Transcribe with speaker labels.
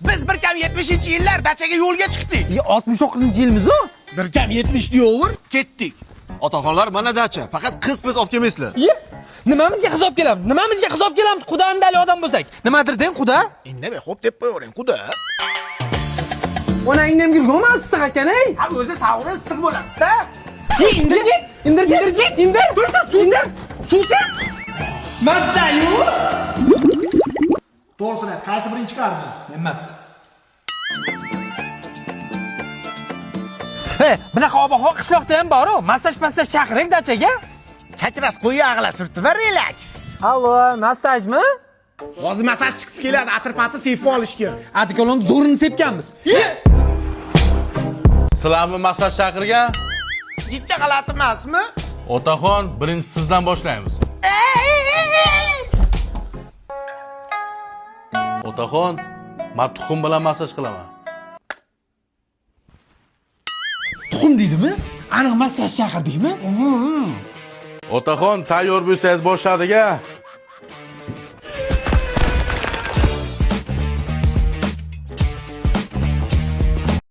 Speaker 1: Biz 170-yillar dachaga yo'lga chiqdik.
Speaker 2: 69-yilmiz-ku.
Speaker 1: 170 deyover, ketdik. Otaxonlar mana dacha, faqat qiz-piz olib kelmaysizlar.
Speaker 2: Nimamizga qiz olib kelamiz? Nimamizga qiz olib kelamiz? Qudandali odam bo'lsak. Nimadir deng, quda?
Speaker 1: Indamay xo'p deb qo'yavering, quda.
Speaker 2: Onangni ham yurganmi issiq ekan, ey?
Speaker 1: Ha, o'zi savri issiq bo'ladi-da.
Speaker 2: Indir. Suvsi.
Speaker 1: Mazzayu. To'g'risini ayt, qaysi birinchi chiqardi? Men emas.
Speaker 2: He, bunaqa ob-havo qishloqda ham bor-ku. Massaj chaqiring dachaga.
Speaker 1: Chakras qo'yi ag'la surtib va relax.
Speaker 2: Allo, massajmi?
Speaker 1: Hozir massaj chiqsa keladi, atir-patir seyf olishga.
Speaker 2: Adikolon zo'rini sepganmiz.
Speaker 3: Sizlarni maqsad chaqirgan?
Speaker 1: Jichcha g'alati emasmi?
Speaker 3: Otaxon, birinchi sizdan boshlaymiz. Otaxon, men tuxum bilan massaj qilaman.
Speaker 2: Tuxum deydimi? Aniq massaj chaqirdikmi?
Speaker 3: Otaxon, tayyor bo'lsangiz boshladik-a.